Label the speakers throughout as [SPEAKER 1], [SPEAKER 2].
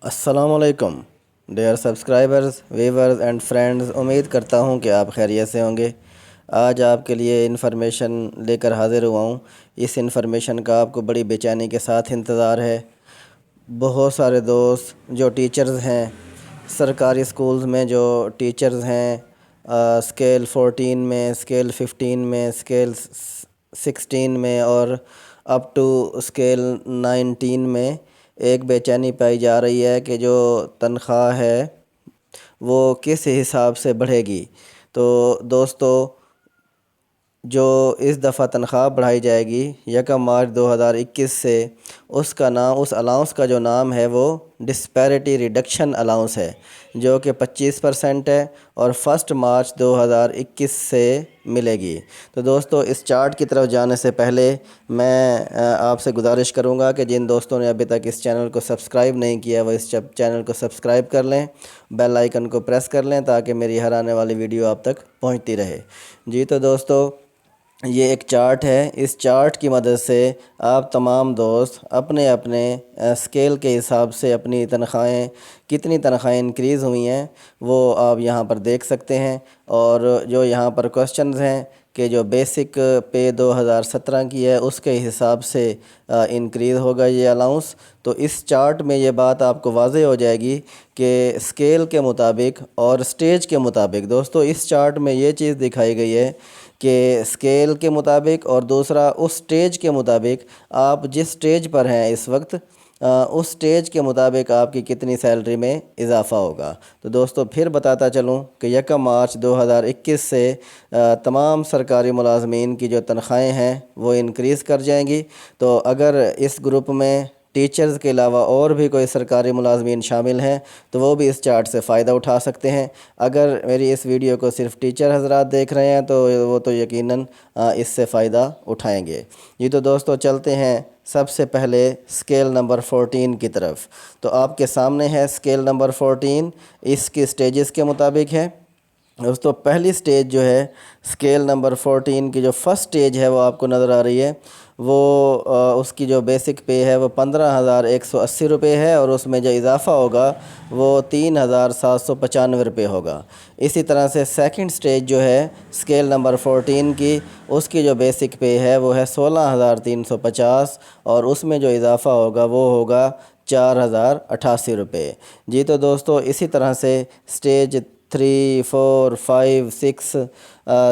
[SPEAKER 1] السلام علیکم dear subscribers viewers and friends, امید کرتا ہوں کہ آپ خیریت سے ہوں گے۔ آج آپ کے لیے انفارمیشن لے کر حاضر ہوا ہوں۔ اس انفارمیشن کا آپ کو بڑی بے چینی کے ساتھ انتظار ہے۔ بہت سارے دوست جو ٹیچرز ہیں، سرکاری سکولز میں جو ٹیچرز ہیں، اسکیل 14 میں، اسکیل 15 میں، اسکیل 16 میں اور اپ ٹو اسکیل 19 میں ایک بے چینی پائی جا رہی ہے کہ جو تنخواہ ہے وہ کس حساب سے بڑھے گی۔ تو دوستو، جو اس دفعہ تنخواہ بڑھائی جائے گی 1 مارچ 2021 سے، اس الاؤنس کا جو نام ہے وہ ڈسپیرٹی ریڈکشن الاؤنس ہے، جو کہ 25% ہے اور 1 مارچ 2021 سے ملے گی۔ تو دوستو، اس چارٹ کی طرف جانے سے پہلے میں آپ سے گزارش کروں گا کہ جن دوستوں نے ابھی تک اس چینل کو سبسکرائب نہیں کیا وہ اس چینل کو سبسکرائب کر لیں، بیل آئیکن کو پریس کر لیں تاکہ میری ہر آنے والی ویڈیو آپ تک پہنچتی رہے۔ جی تو دوستو، یہ ایک چارٹ ہے۔ اس چارٹ کی مدد سے آپ تمام دوست اپنے اپنے اسکیل کے حساب سے اپنی کتنی تنخواہیں انکریز ہوئی ہیں وہ آپ یہاں پر دیکھ سکتے ہیں۔ اور جو یہاں پر کوسچنز ہیں کہ جو بیسک پے 2017 کی ہے اس کے حساب سے انکریز ہوگا یہ الاؤنس۔ تو اس چارٹ میں یہ بات آپ کو واضح ہو جائے گی کہ اسکیل کے مطابق اور اسٹیج کے مطابق، دوستو اس چارٹ میں یہ چیز دکھائی گئی ہے کہ اسکیل کے مطابق اور دوسرا اس اسٹیج کے مطابق آپ جس اسٹیج پر ہیں اس وقت، اس اسٹیج کے مطابق آپ کی کتنی سیلری میں اضافہ ہوگا۔ تو دوستو پھر بتاتا چلوں کہ 1 مارچ 2021 سے تمام سرکاری ملازمین کی جو تنخواہیں ہیں وہ انکریز کر جائیں گی۔ تو اگر اس گروپ میں ٹیچرز کے علاوہ اور بھی کوئی سرکاری ملازمین شامل ہیں تو وہ بھی اس چارٹ سے فائدہ اٹھا سکتے ہیں۔ اگر میری اس ویڈیو کو صرف ٹیچر حضرات دیکھ رہے ہیں تو وہ تو یقیناً اس سے فائدہ اٹھائیں گے۔ یہ تو دوستو چلتے ہیں سب سے پہلے اسکیل نمبر 14 کی طرف۔ تو آپ کے سامنے ہے اسکیل نمبر 14، اس کی سٹیجز کے مطابق ہے۔ دوستو پہلی سٹیج جو ہے اسکیل نمبر 14 کی جو فرسٹ سٹیج ہے وہ آپ کو نظر آ رہی ہے، وہ اس کی جو بیسک پے ہے وہ 15,180 روپے ہے اور اس میں جو اضافہ ہوگا وہ 3,795 روپے ہوگا۔ اسی طرح سے سیکنڈ سٹیج جو ہے اسکیل نمبر 14 کی، اس کی جو بیسک پے ہے وہ ہے 16,350 اور اس میں جو اضافہ ہوگا وہ ہوگا 4,088 روپے۔ جی تو دوستو اسی طرح سے سٹیج 3، 4، 5، 6،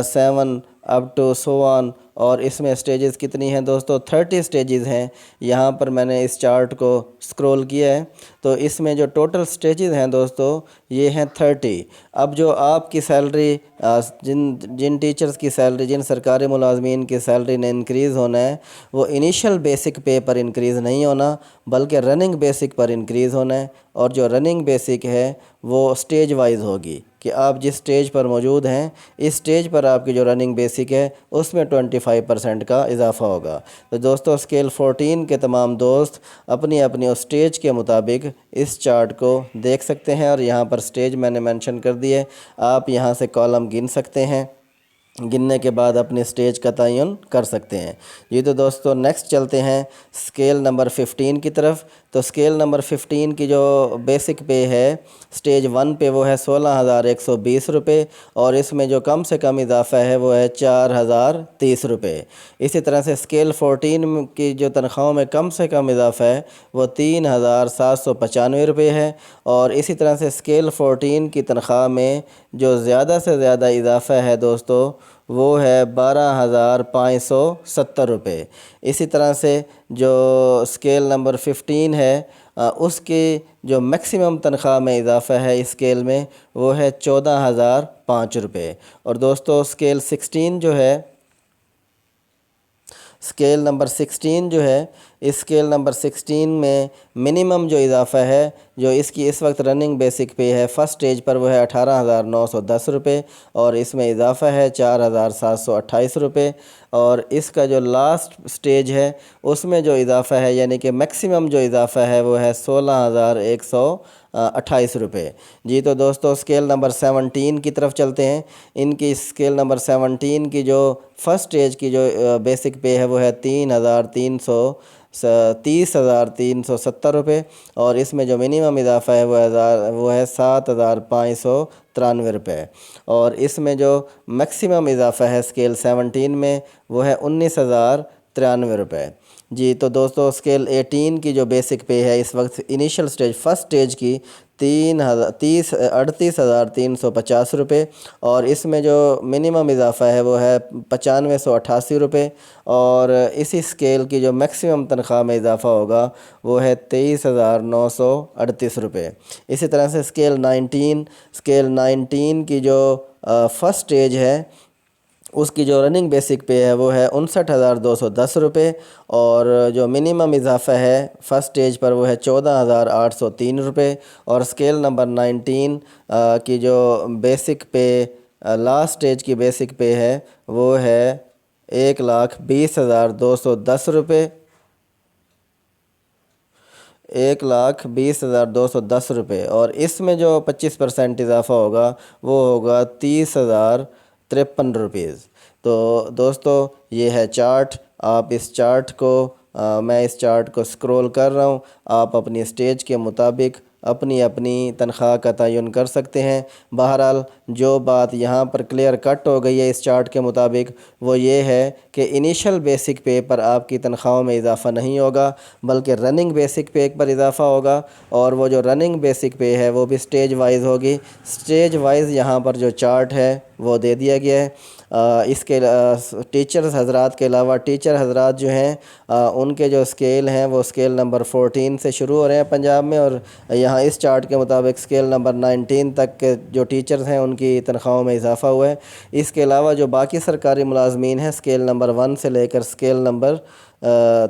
[SPEAKER 1] 7 اپ ٹو سو آن، اور اس میں سٹیجز کتنی ہیں دوستو؟ 30 سٹیجز ہیں۔ یہاں پر میں نے اس چارٹ کو سکرول کیا ہے تو اس میں جو ٹوٹل سٹیجز ہیں دوستو یہ ہیں 30۔ اب جو آپ کی سیلری، جن ٹیچرز کی سیلری، جن سرکاری ملازمین کی سیلری نے انکریز ہونا ہے وہ انیشل بیسک پے پر انکریز نہیں ہونا بلکہ رننگ بیسک پر انکریز ہونا ہے، اور جو رننگ بیسک ہے وہ سٹیج وائز ہوگی کہ آپ جس سٹیج پر موجود ہیں اس سٹیج پر آپ کی جو رننگ بیسک ہے اس میں 25% کا اضافہ ہوگا۔ تو دوستو اسکیل 14 کے تمام دوست اپنی اپنی اس سٹیج کے مطابق اس چارٹ کو دیکھ سکتے ہیں، اور یہاں پر سٹیج میں نے مینشن کر دی ہے، آپ یہاں سے کالم گن سکتے ہیں، گننے کے بعد اپنے سٹیج کا تعین کر سکتے ہیں۔ یہ تو دوستو نیکسٹ چلتے ہیں اسکیل نمبر 15 کی طرف۔ تو اسکیل نمبر 15 کی جو بیسک پے ہے سٹیج 1 پہ وہ ہے 16,120 روپے اور اس میں جو کم سے کم اضافہ ہے وہ ہے 4,030 روپے۔ اسی طرح سے اسکیل 14 کی جو تنخواہوں میں کم سے کم اضافہ ہے وہ 3,795 روپے ہے، اور اسی طرح سے اسکیل 14 کی تنخواہ میں جو زیادہ سے زیادہ اضافہ ہے دوستو وہ ہے 12,570 روپے۔ اسی طرح سے جو اسکیل نمبر 15 ہے اس کی جو میکسیمم تنخواہ میں اضافہ ہے اس اسکیل میں وہ ہے 14,005 روپے۔ اور دوستو اسکیل 16 جو ہے، اسکیل نمبر 16 جو ہے، اس اسکیل نمبر 16 میں منیمم جو اضافہ ہے، جو اس کی اس وقت رننگ بیسک پے ہے فرسٹ سٹیج پر وہ ہے 18,910 روپے اور اس میں اضافہ ہے 4,728 روپے، اور اس کا جو لاسٹ سٹیج ہے اس میں جو اضافہ ہے یعنی کہ میکسیمم جو اضافہ ہے وہ ہے 16,128 روپے۔ جی تو دوستو اسکیل نمبر 17 کی طرف چلتے ہیں۔ ان کی اسکیل نمبر 17 کی جو فرسٹ سٹیج کی جو بیسک پے ہے وہ ہے 3,300 30,370 روپے، اور اس میں جو منیمم اضافہ ہے وہ ہے 7,593 روپے، اور اس میں جو میکسیمم اضافہ ہے اسکیل 17 میں وہ ہے 19,093 روپے۔ جی تو دوستو اسکیل 18 کی جو بیسک پے ہے اس وقت انیشل سٹیج فرسٹ سٹیج کی 38,350 روپے، اور اس میں جو منیمم اضافہ ہے وہ ہے 9588 روپے، اور اسی اسکیل کی جو میکسیمم تنخواہ میں اضافہ ہوگا وہ ہے 23,938 روپے۔ اسی طرح سے اسکیل 19 کی جو فرسٹ سٹیج ہے اس کی جو رننگ بیسک پے ہے وہ ہے 59,210 روپے، اور جو منیمم اضافہ ہے فرسٹ سٹیج پر وہ ہے 14,803 روپے، اور اسکیل نمبر 19 کی جو بیسک پے لاسٹ سٹیج کی بیسک پے ہے وہ ہے 1,20,210 روپے، 1,20,210 روپے، اور اس میں جو 25% اضافہ ہوگا وہ ہوگا 30,053 روپیز۔ تو دوستو یہ ہے چارٹ، آپ اس چارٹ کو میں اس چارٹ کو سکرول کر رہا ہوں، آپ اپنی سٹیج کے مطابق اپنی اپنی تنخواہ کا تعین کر سکتے ہیں۔ بہرحال جو بات یہاں پر کلیئر کٹ ہو گئی ہے اس چارٹ کے مطابق وہ یہ ہے کہ انیشل بیسک پے پر آپ کی تنخواہوں میں اضافہ نہیں ہوگا، بلکہ رننگ بیسک پے پر اضافہ ہوگا، اور وہ جو رننگ بیسک پے ہے وہ بھی سٹیج وائز ہوگی۔ سٹیج وائز یہاں پر جو چارٹ ہے وہ دے دیا گیا ہے۔ اس کے ٹیچرز حضرات کے علاوہ ٹیچر حضرات جو ہیں ان کے جو اسکیل ہیں وہ اسکیل نمبر 14 سے شروع ہو رہے ہیں پنجاب میں، اور یہاں اس چارٹ کے مطابق اسکیل نمبر 19 تک کے جو ٹیچرز ہیں ان کی تنخواہوں میں اضافہ ہوا ہے۔ اس کے علاوہ جو باقی سرکاری ملازمین ہیں اسکیل نمبر 1 سے لے کر اسکیل نمبر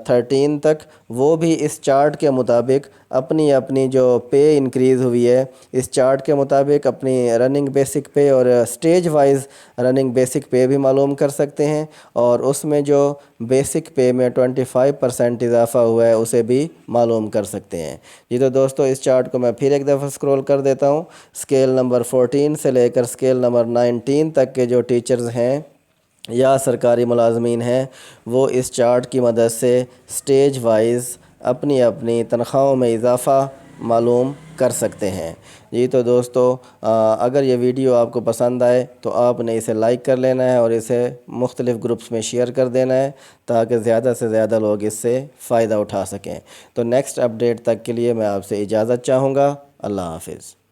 [SPEAKER 1] 13 تک، وہ بھی اس چارٹ کے مطابق اپنی اپنی جو پے انکریز ہوئی ہے اس چارٹ کے مطابق اپنی رننگ بیسک پے اور stage wise running basic pay بھی معلوم کر سکتے ہیں، اور اس میں جو بیسک پے میں 25% اضافہ ہوا ہے اسے بھی معلوم کر سکتے ہیں۔ جی تو دوستو اس چارٹ کو میں پھر ایک دفعہ سکرول کر دیتا ہوں۔ اسکیل نمبر 14 سے لے کر اسکیل نمبر 19 تک کے جو ٹیچرز ہیں یا سرکاری ملازمین ہیں وہ اس چارٹ کی مدد سے سٹیج وائز اپنی اپنی تنخواہوں میں اضافہ معلوم کر سکتے ہیں۔ جی تو دوستو اگر یہ ویڈیو آپ کو پسند آئے تو آپ نے اسے لائک کر لینا ہے اور اسے مختلف گروپس میں شیئر کر دینا ہے تاکہ زیادہ سے زیادہ لوگ اس سے فائدہ اٹھا سکیں۔ تو نیکسٹ اپڈیٹ تک کے لیے میں آپ سے اجازت چاہوں گا۔ اللہ حافظ۔